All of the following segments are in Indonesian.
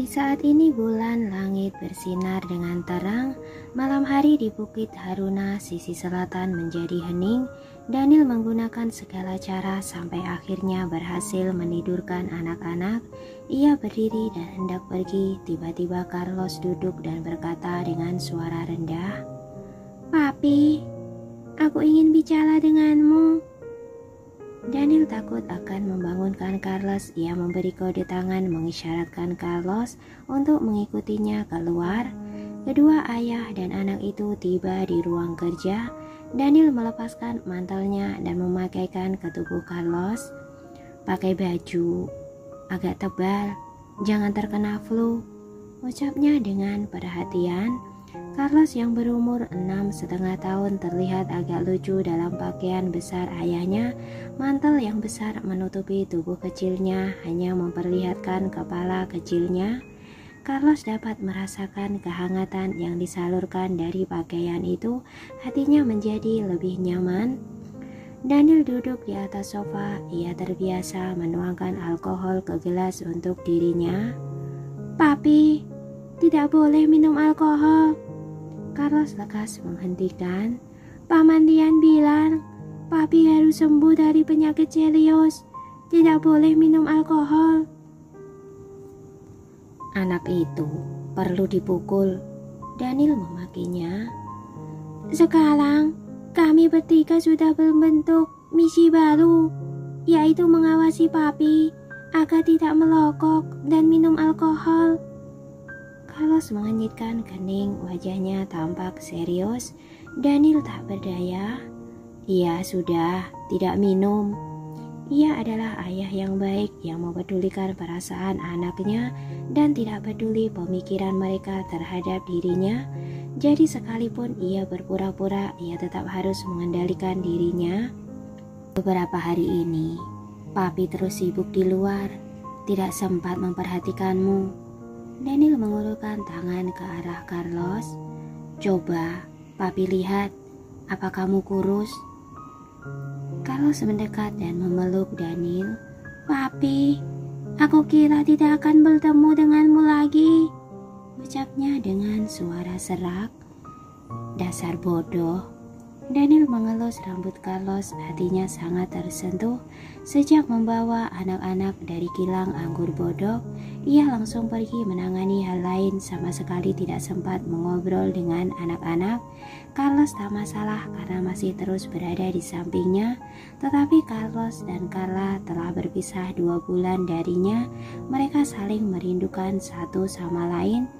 Di saat ini bulan langit bersinar dengan terang, malam hari di Bukit Haruna sisi selatan menjadi hening. Daniel menggunakan segala cara sampai akhirnya berhasil menidurkan anak-anak. Ia berdiri dan hendak pergi, tiba-tiba Carlos duduk dan berkata dengan suara rendah, "Papi, aku ingin bicara denganmu." Daniel takut akan membangunkan Carlos. Ia memberi kode tangan mengisyaratkan Carlos untuk mengikutinya keluar. Kedua ayah dan anak itu tiba di ruang kerja. Daniel melepaskan mantelnya dan memakaikan ke tubuh Carlos. "Pakai baju agak tebal, jangan terkena flu," ucapnya dengan perhatian. Carlos yang berumur 6,5 tahun terlihat agak lucu dalam pakaian besar ayahnya. Mantel yang besar menutupi tubuh kecilnya, hanya memperlihatkan kepala kecilnya. Carlos dapat merasakan kehangatan yang disalurkan dari pakaian itu. Hatinya menjadi lebih nyaman. Daniel duduk di atas sofa. Ia terbiasa menuangkan alkohol ke gelas untuk dirinya. "Papi, tidak boleh minum alkohol." Carlos lekas menghentikan. "Paman Dian bilang, Papi harus sembuh dari penyakit serius. Tidak boleh minum alkohol." "Anak itu perlu dipukul," Daniel memakinya. "Sekarang kami bertiga sudah membentuk misi baru, yaitu mengawasi Papi agar tidak merokok dan minum alkohol." Carlos mengenyitkan kening, wajahnya tampak serius. Daniel tak berdaya. "Ia sudah tidak minum." Ia adalah ayah yang baik yang mempedulikan perasaan anaknya dan tidak peduli pemikiran mereka terhadap dirinya. Jadi sekalipun ia berpura-pura, ia tetap harus mengendalikan dirinya. "Beberapa hari ini, Papi terus sibuk di luar, tidak sempat memperhatikanmu." Daniel mengulurkan tangan ke arah Carlos. "Coba Papi lihat, apa kamu kurus?" Carlos mendekat dan memeluk Daniel. "Papi, aku kira tidak akan bertemu denganmu lagi," ucapnya dengan suara serak. "Dasar bodoh." Daniel mengelus rambut Carlos, hatinya sangat tersentuh. Sejak membawa anak-anak dari kilang anggur bodok, ia langsung pergi menangani hal lain, sama sekali tidak sempat mengobrol dengan anak-anak. Carlos tak masalah karena masih terus berada di sampingnya, tetapi Carlos dan Carla telah berpisah 2 bulan darinya. Mereka saling merindukan satu sama lain.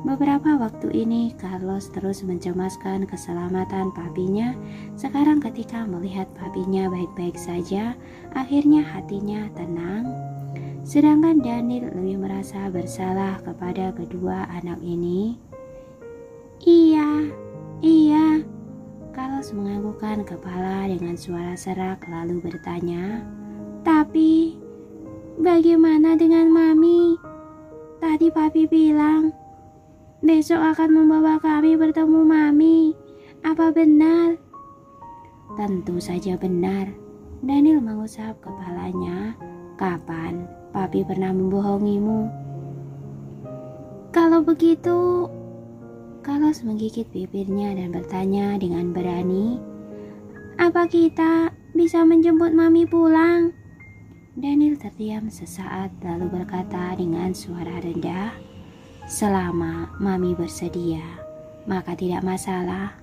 Beberapa waktu ini Carlos terus mencemaskan keselamatan papinya. Sekarang ketika melihat papinya baik-baik saja, akhirnya hatinya tenang. Sedangkan Daniel lebih merasa bersalah kepada kedua anak ini. Iya, Carlos menganggukkan kepala dengan suara serak lalu bertanya, "Tapi bagaimana dengan Mami? Tadi Papi bilang besok akan membawa kami bertemu Mami. Apa benar?" "Tentu saja benar." Daniel mengusap kepalanya. "Kapan Papi pernah membohongimu?" "Kalau begitu," Carlos menggigit bibirnya dan bertanya dengan berani, "apa kita bisa menjemput Mami pulang?" Daniel terdiam sesaat lalu berkata dengan suara rendah, "Selama Mami bersedia, maka tidak masalah."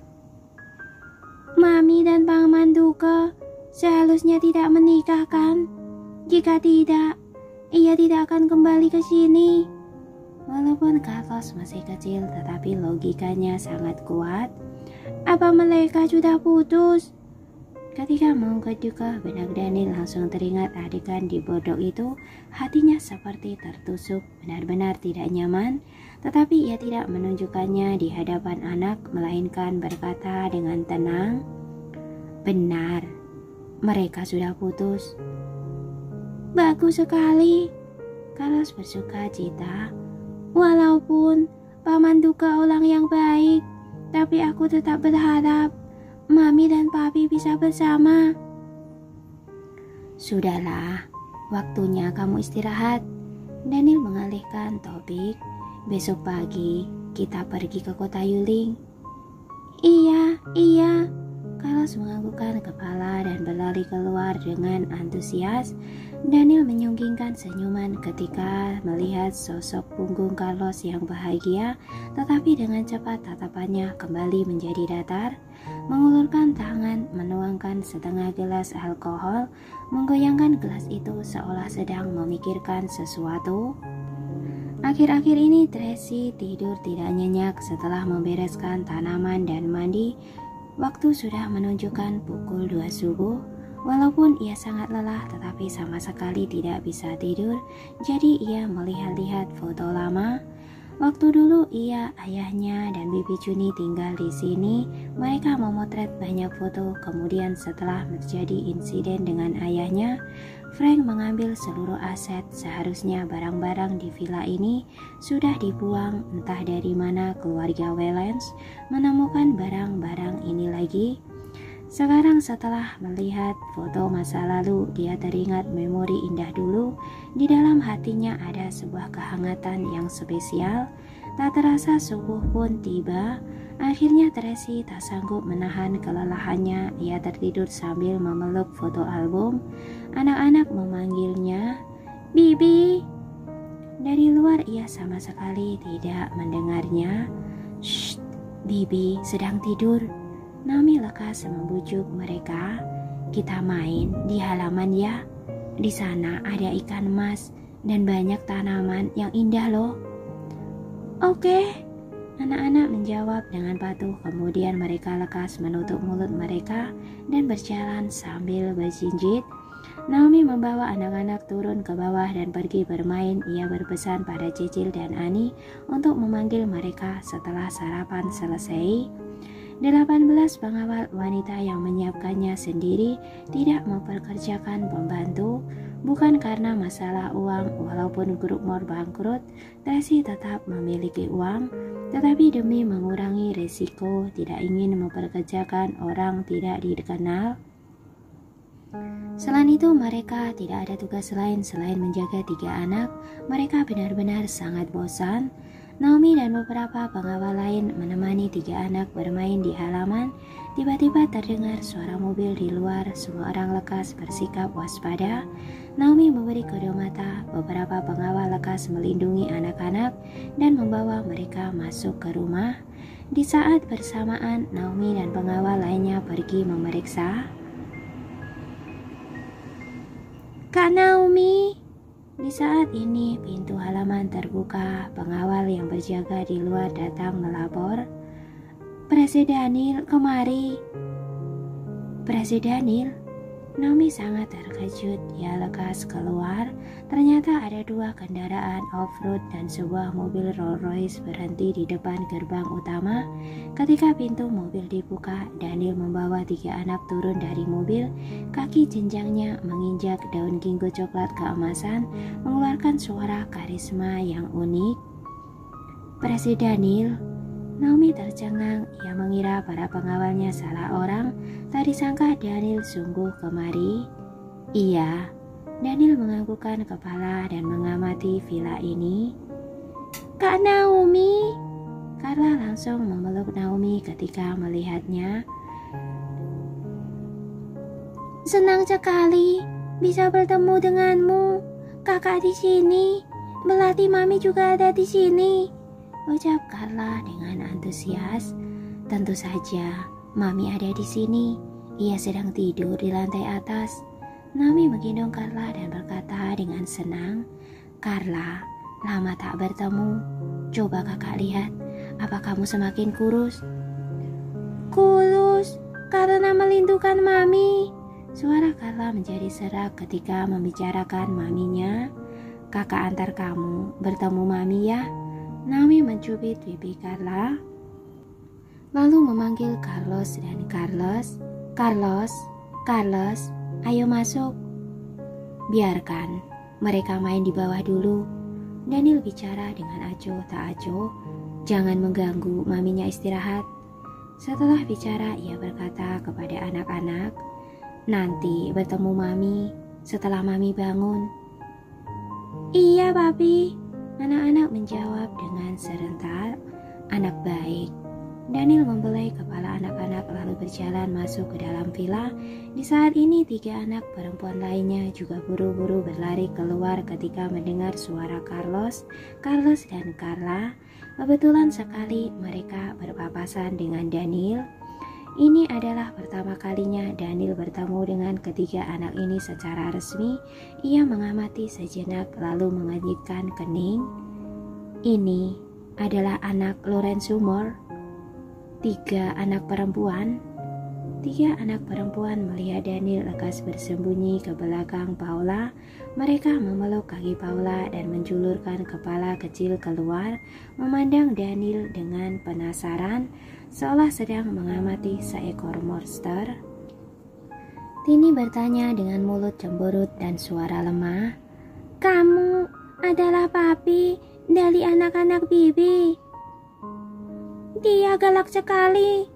"Mami dan Paman Duka seharusnya tidak menikah kan? Jika tidak, ia tidak akan kembali ke sini." Walaupun Carlos masih kecil, tetapi logikanya sangat kuat. "Apa mereka sudah putus?" Ketika mengungkit juga, benak Daniel langsung teringat adegan di bodok itu. Hatinya seperti tertusuk, benar-benar tidak nyaman. Tetapi ia tidak menunjukkannya di hadapan anak, melainkan berkata dengan tenang, "Benar, mereka sudah putus." "Bagus sekali." Carlos bersuka cita. "Walaupun Paman Duka orang yang baik, tapi aku tetap berharap Mami dan Papi bisa bersama." "Sudahlah, waktunya kamu istirahat. Daniel mengalihkan topik. Besok pagi kita pergi ke kota Yuling. Iya. Carlos menganggukkan kepala dan berlari keluar dengan antusias. Daniel menyunggingkan senyuman ketika melihat sosok punggung Carlos yang bahagia, tetapi dengan cepat tatapannya kembali menjadi datar. Mengulurkan tangan, menuangkan setengah gelas alkohol, menggoyangkan gelas itu seolah sedang memikirkan sesuatu. Akhir-akhir ini Tracy tidur tidak nyenyak setelah membereskan tanaman dan mandi. Waktu sudah menunjukkan pukul 2 subuh. Walaupun ia sangat lelah tetapi sama sekali tidak bisa tidur, jadi ia melihat-lihat foto lama. Waktu dulu ia, ayahnya, dan Bibi Juni tinggal di sini. Mereka memotret banyak foto. Kemudian setelah terjadi insiden dengan ayahnya, Frank mengambil seluruh aset. Seharusnya barang-barang di villa ini sudah dibuang. Entah dari mana keluarga Wellens menemukan barang-barang ini lagi. Sekarang setelah melihat foto masa lalu, dia teringat memori indah dulu. Di dalam hatinya ada sebuah kehangatan yang spesial. Tak terasa subuh pun tiba. Akhirnya Tracy tak sanggup menahan kelelahannya. Ia tertidur sambil memeluk foto album. Anak-anak memanggilnya, "Bibi." Dari luar ia sama sekali tidak mendengarnya. "Shh, Bibi sedang tidur." Naomi lekas membujuk mereka. "Kita main di halaman ya. Di sana ada ikan emas dan banyak tanaman yang indah loh." "Oke." Anak-anak menjawab dengan patuh. Kemudian mereka lekas menutup mulut mereka dan berjalan sambil berjinjit. Naomi membawa anak-anak turun ke bawah dan pergi bermain. Ia berpesan pada Cecil dan Ani untuk memanggil mereka setelah sarapan selesai. 18 pengawal wanita yang menyiapkannya sendiri, tidak memperkerjakan pembantu. Bukan karena masalah uang, walaupun grup Moore bangkrut, Tracy tetap memiliki uang, tetapi demi mengurangi risiko, tidak ingin memperkerjakan orang tidak dikenal. Selain itu, mereka tidak ada tugas lain selain menjaga 3 anak. Mereka benar-benar sangat bosan. Naomi dan beberapa pengawal lain menemani 3 anak bermain di halaman. Tiba-tiba terdengar suara mobil di luar. Semua orang lekas bersikap waspada. Naomi memberi kode mata. Beberapa pengawal lekas melindungi anak-anak dan membawa mereka masuk ke rumah. Di saat bersamaan, Naomi dan pengawal lainnya pergi memeriksa. "Kak Naomi." Di saat ini pintu halaman terbuka. Pengawal yang berjaga di luar datang melapor. "Presiden Daniel kemari." "Presiden Daniel?" Naomi sangat terkejut. Ia lekas keluar. Ternyata ada 2 kendaraan off-road dan sebuah mobil Rolls Royce berhenti di depan gerbang utama. Ketika pintu mobil dibuka, Daniel membawa 3 anak turun dari mobil. Kaki jenjangnya menginjak daun ginkgo coklat keemasan, mengeluarkan suara karisma yang unik. "Presiden Daniel." Naomi tercengang. Ia mengira para pengawalnya salah orang. Tak disangka Daniel sungguh kemari. "Iya." Daniel menganggukkan kepala dan mengamati villa ini. "Kak Naomi." Carla langsung memeluk Naomi ketika melihatnya. "Senang sekali bisa bertemu denganmu. Kakak di sini. Belati Mami juga ada di sini," ucap Carla dengan antusias. "Tentu saja, Mami ada di sini. Ia sedang tidur di lantai atas." Naomi menggendong Carla dan berkata dengan senang, "Carla, lama tak bertemu. Coba kakak lihat, apa kamu semakin kurus?" "Kurus karena melindungi Mami." Suara Carla menjadi serak ketika membicarakan maminya. "Kakak antar kamu bertemu Mami ya." Naomi mencubit pipi Carla, lalu memanggil Carlos dan Carlos. Carlos, ayo masuk." "Biarkan mereka main di bawah dulu." Daniel bicara dengan acuh tak acuh. "Jangan mengganggu maminya istirahat." Setelah bicara, ia berkata kepada anak-anak, "Nanti bertemu Mami setelah Mami bangun." Iya, papi. Anak-anak menjawab dengan serentak, anak baik. Daniel membelai kepala anak-anak lalu berjalan masuk ke dalam villa. Di saat ini 3 anak perempuan lainnya juga buru-buru berlari keluar ketika mendengar suara Carlos dan Carla. Kebetulan sekali mereka berpapasan dengan Daniel. Ini adalah pertama kalinya Daniel bertemu dengan ketiga anak ini secara resmi. Ia mengamati sejenak lalu mengernyitkan kening. Ini adalah anak Lorenzo Moore. 3 anak perempuan. 3 anak perempuan melihat Daniel lekas bersembunyi ke belakang Paula. Mereka memeluk kaki Paula dan menjulurkan kepala kecil keluar, memandang Daniel dengan penasaran, seolah sedang mengamati seekor monster. Tini bertanya dengan mulut cemberut dan suara lemah, "Kamu adalah papi dari anak-anak Bibi?" "Dia galak sekali,"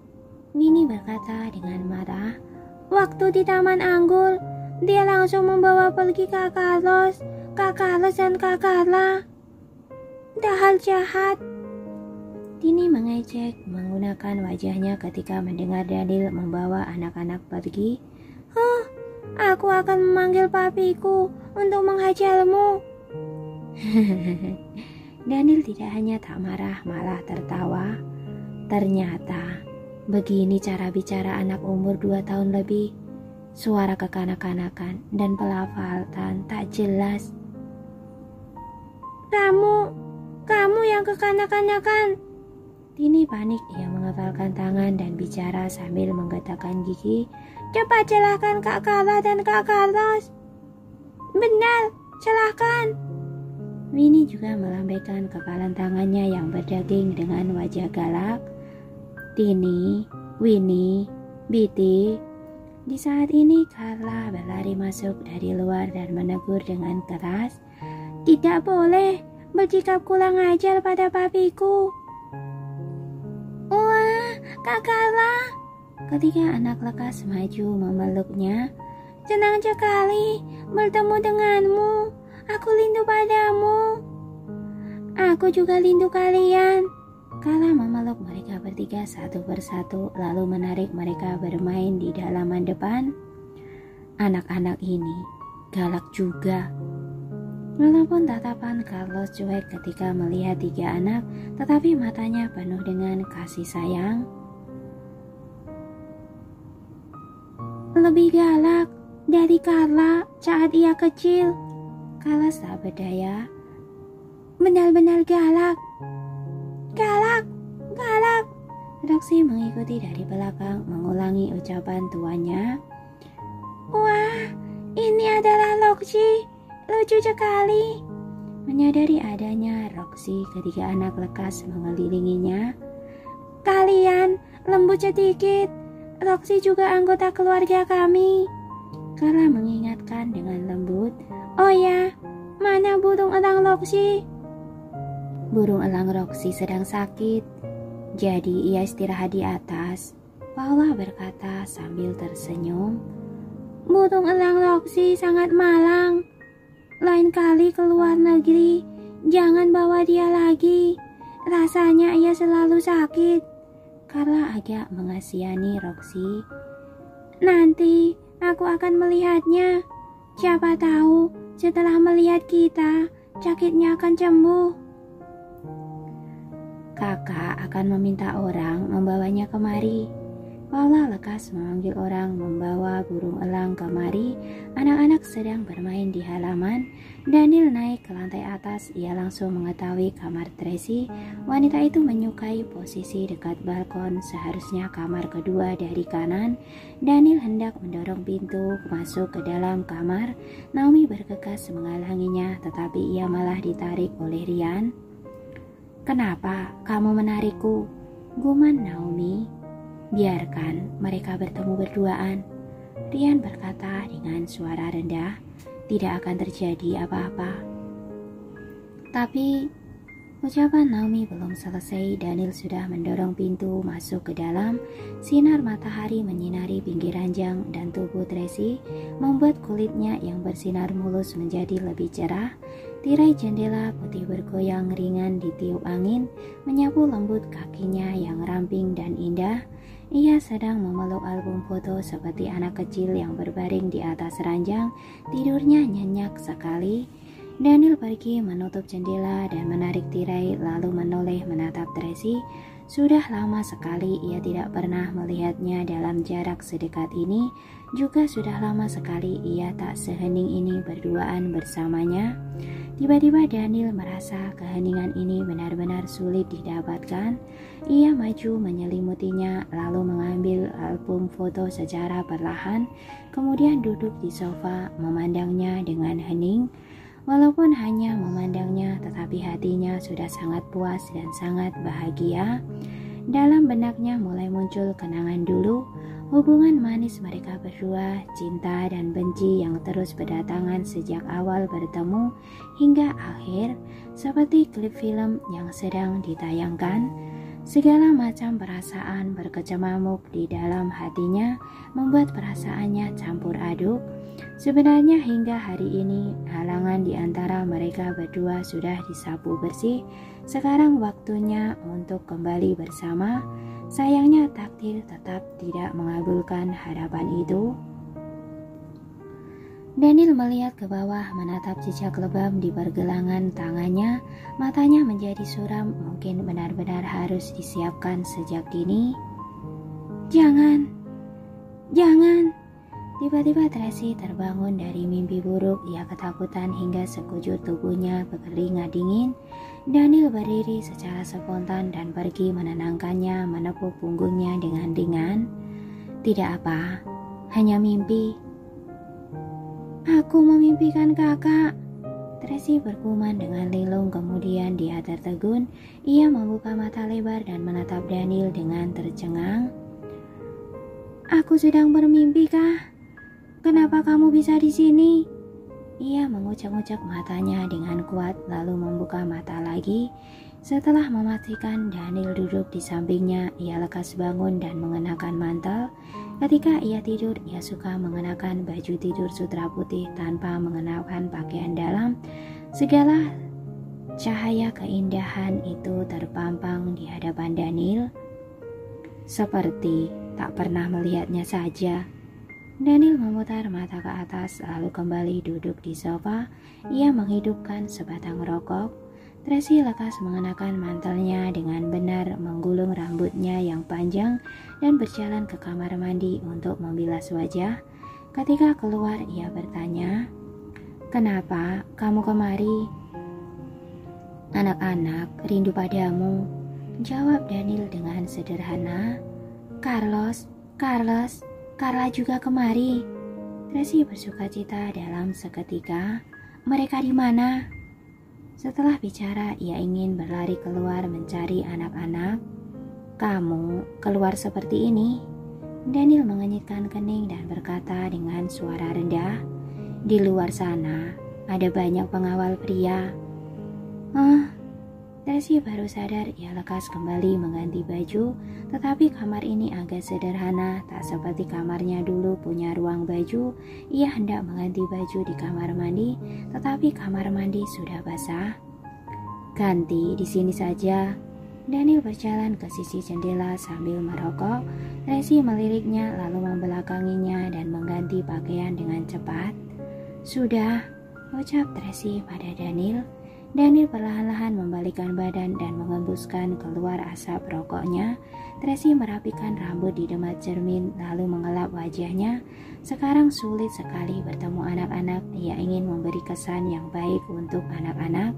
Winnie berkata dengan marah. "Waktu di Taman Anggur, dia langsung membawa pergi Kak Carlos dan Kak Carla. Dahal jahat." Tini mengejek menggunakan wajahnya ketika mendengar Daniel membawa anak-anak pergi. Aku akan memanggil papiku untuk menghajarmu." Daniel tidak hanya tak marah, malah tertawa. Ternyata begini cara bicara anak umur 2 tahun lebih. Suara kekanak-kanakan dan pelafalan tak jelas. Kamu yang kekanak-kanakan." Tini panik, ia mengepalkan tangan dan bicara sambil menggetakkan gigi. "Cepat celahkan Kak Carla dan Kak Carlos." "Benar, celahkan." Winnie juga melambaikan kepalan tangannya yang berdaging dengan wajah galak. Tini, Winnie, Biti. Di saat ini Carla berlari masuk dari luar dan menegur dengan keras, "Tidak boleh bersikap kurang ajar pada papiku." "Wah, Kak Carla!" Ketiga anak lekas maju memeluknya. "Senang sekali bertemu denganmu. Aku rindu padamu." "Aku juga rindu kalian." Carla memeluk mereka bertiga satu persatu lalu menarik mereka bermain di halaman depan. Anak-anak ini galak juga. Walaupun tatapan Carlos cuek ketika melihat 3 anak, tetapi matanya penuh dengan kasih sayang. "Lebih galak dari Carla saat ia kecil." Carlos tak berdaya. "Benar-benar galak. Galak. Roxy mengikuti dari belakang mengulangi ucapan tuannya. "Wah, ini adalah Roxy. Lucu sekali." Menyadari adanya Roxy, ketiga anak lekas mengelilinginya. "Kalian lembut sedikit. Roxy juga anggota keluarga kami." Carla mengingatkan dengan lembut. "Oh ya, mana burung elang Roxy?" "Burung elang Roxy sedang sakit, jadi ia istirahat di atas," Paula berkata sambil tersenyum. "Burung elang Roxy sangat malang. Lain kali ke luar negeri, jangan bawa dia lagi. Rasanya ia selalu sakit." Carla agak mengasihani Roxy. "Nanti aku akan melihatnya. Siapa tahu setelah melihat kita, sakitnya akan sembuh." "Kakak akan meminta orang membawanya kemari." Paula lekas memanggil orang membawa burung elang kemari. Anak-anak sedang bermain di halaman. Daniel naik ke lantai atas. Ia langsung mengetahui kamar Tracy. Wanita itu menyukai posisi dekat balkon, seharusnya kamar kedua dari kanan. Daniel hendak mendorong pintu masuk ke dalam kamar. Naomi bergegas menghalanginya, tetapi ia malah ditarik oleh Ryan. "Kenapa kamu menarikku?" guman Naomi. "Biarkan mereka bertemu berduaan," Ryan berkata dengan suara rendah. "Tidak akan terjadi apa-apa." Tapi ucapan Naomi belum selesai. Daniel sudah mendorong pintu masuk ke dalam. Sinar matahari menyinari pinggiran panjang dan tubuh Tracy membuat kulitnya yang bersinar mulus menjadi lebih cerah. Tirai jendela putih bergoyang ringan ditiup angin, menyapu lembut kakinya yang ramping dan indah. Ia sedang memeluk album foto seperti anak kecil yang berbaring di atas ranjang. Tidurnya nyenyak sekali. Daniel pergi menutup jendela dan menarik tirai lalu menoleh menatap Tracy. Sudah lama sekali ia tidak pernah melihatnya dalam jarak sedekat ini. Juga sudah lama sekali ia tak sehening ini berduaan bersamanya. Tiba-tiba Daniel merasa keheningan ini benar-benar sulit didapatkan. Ia maju menyelimutinya lalu mengambil album foto secara perlahan, kemudian duduk di sofa memandangnya dengan hening. Walaupun hanya memandangnya, tetapi hatinya sudah sangat puas dan sangat bahagia. Dalam benaknya mulai muncul kenangan dulu, hubungan manis mereka berdua, cinta dan benci yang terus berdatangan sejak awal bertemu hingga akhir, seperti klip film yang sedang ditayangkan. Segala macam perasaan berkecamuk di dalam hatinya, membuat perasaannya campur aduk. Sebenarnya hingga hari ini halangan di antara mereka berdua sudah disapu bersih. Sekarang waktunya untuk kembali bersama. Sayangnya takdir tetap tidak mengabulkan harapan itu. Daniel melihat ke bawah menatap jejak lebam di pergelangan tangannya. Matanya menjadi suram, mungkin benar-benar harus disiapkan sejak dini. Jangan. Tiba-tiba Tracy terbangun dari mimpi buruk. Ia ketakutan hingga sekujur tubuhnya berkeringat dingin. Daniel berdiri secara spontan dan pergi menenangkannya, menepuk punggungnya dengan ringan. Tidak apa, hanya mimpi. Aku memimpikan kakak. Tracy bergumam dengan lilung, kemudian dia tertegun. Ia membuka mata lebar dan menatap Daniel dengan tercengang. Aku sedang bermimpi kah? Kenapa kamu bisa di sini? Ia mengucek-ucek matanya dengan kuat lalu membuka mata lagi. Setelah memastikan Daniel duduk di sampingnya, ia lekas bangun dan mengenakan mantel. Ketika ia tidur, ia suka mengenakan baju tidur sutra putih tanpa mengenakan pakaian dalam. Segala cahaya keindahan itu terpampang di hadapan Daniel, seperti tak pernah melihatnya saja. Daniel memutar mata ke atas lalu kembali duduk di sofa. Ia menghidupkan sebatang rokok. Tracy lekas mengenakan mantelnya dengan benar, menggulung rambutnya yang panjang dan berjalan ke kamar mandi untuk membilas wajah. Ketika keluar ia bertanya, "Kenapa kamu kemari?" "Anak-anak rindu padamu," jawab Daniel dengan sederhana. Carla juga kemari." Tracy bersukacita dalam seketika. "Mereka di mana?" Setelah bicara, ia ingin berlari keluar mencari anak-anak. "Kamu keluar seperti ini?" Daniel mengenyitkan kening dan berkata dengan suara rendah, "Di luar sana ada banyak pengawal pria." Tracy baru sadar. Ia lekas kembali mengganti baju, tetapi kamar ini agak sederhana, tak seperti kamarnya dulu punya ruang baju. Ia hendak mengganti baju di kamar mandi, tetapi kamar mandi sudah basah. "Ganti di sini saja." Daniel berjalan ke sisi jendela sambil merokok. Tracy meliriknya lalu membelakanginya dan mengganti pakaian dengan cepat. "Sudah," ucap Tracy pada Daniel. Daniel perlahan-lahan membalikkan badan dan mengembuskan keluar asap rokoknya. Tracy merapikan rambut di dekat cermin lalu mengelap wajahnya. Sekarang sulit sekali bertemu anak-anak. Ia ingin memberi kesan yang baik untuk anak-anak.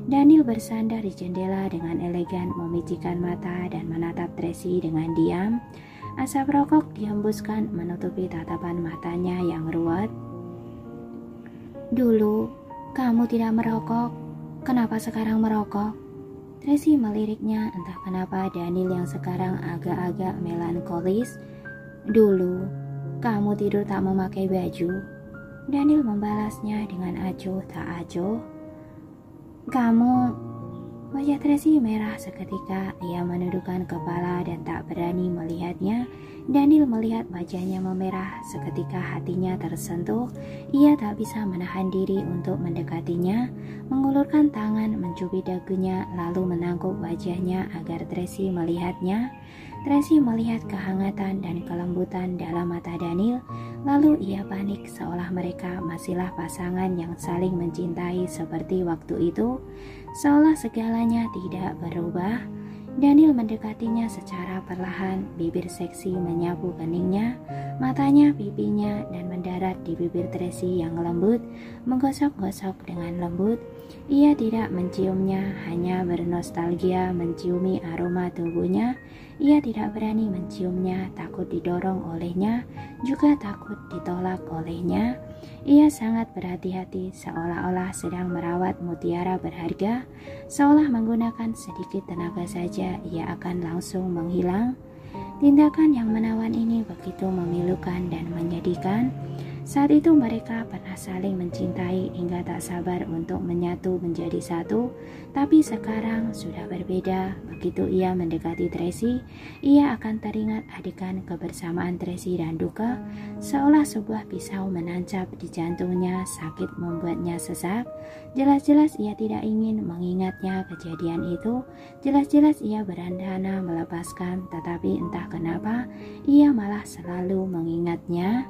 Daniel bersandar di jendela dengan elegan, memicikkan mata dan menatap Tracy dengan diam. Asap rokok dihembuskan menutupi tatapan matanya yang ruwet. "Dulu kamu tidak merokok. Kenapa sekarang merokok?" Tracy meliriknya, entah kenapa Daniel yang sekarang agak-agak melankolis. "Dulu kamu tidur tak memakai baju." Daniel membalasnya dengan acuh tak acuh. Wajah Tracy merah seketika. Ia menundukkan kepala dan tak berani melihatnya. Daniel melihat wajahnya memerah. Seketika hatinya tersentuh. Ia tak bisa menahan diri untuk mendekatinya, mengulurkan tangan mencubit dagunya, lalu menangkuk wajahnya agar Tracy melihatnya. Tracy melihat kehangatan dan kelembutan dalam mata Daniel. Lalu ia panik seolah mereka masihlah pasangan yang saling mencintai seperti waktu itu, seolah segalanya tidak berubah. Daniel mendekatinya secara perlahan, bibir seksi menyapu keningnya, matanya, pipinya, dan mendarat di bibir Tracy yang lembut, menggosok-gosok dengan lembut. Ia tidak menciumnya, hanya bernostalgia menciumi aroma tubuhnya. Ia tidak berani menciumnya, takut didorong olehnya, juga takut ditolak olehnya. Ia sangat berhati-hati, seolah-olah sedang merawat mutiara berharga, seolah menggunakan sedikit tenaga saja ia akan langsung menghilang. Tindakan yang menawan ini begitu memilukan dan menyedihkan. Saat itu mereka pernah saling mencintai hingga tak sabar untuk menyatu menjadi satu, tapi sekarang sudah berbeda. Begitu ia mendekati Tracy, ia akan teringat adegan kebersamaan Tracy dan duka, seolah sebuah pisau menancap di jantungnya, sakit membuatnya sesak. Jelas-jelas ia tidak ingin mengingatnya kejadian itu, jelas-jelas ia berencana melepaskan, tetapi entah kenapa ia malah selalu mengingatnya.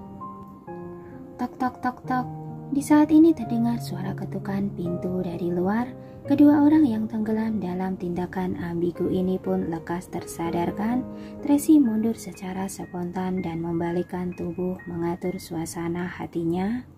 Tok tok tok tok. Di saat ini terdengar suara ketukan pintu dari luar. Kedua orang yang tenggelam dalam tindakan ambigu ini pun lekas tersadarkan. Tracy mundur secara spontan dan membalikkan tubuh mengatur suasana hatinya.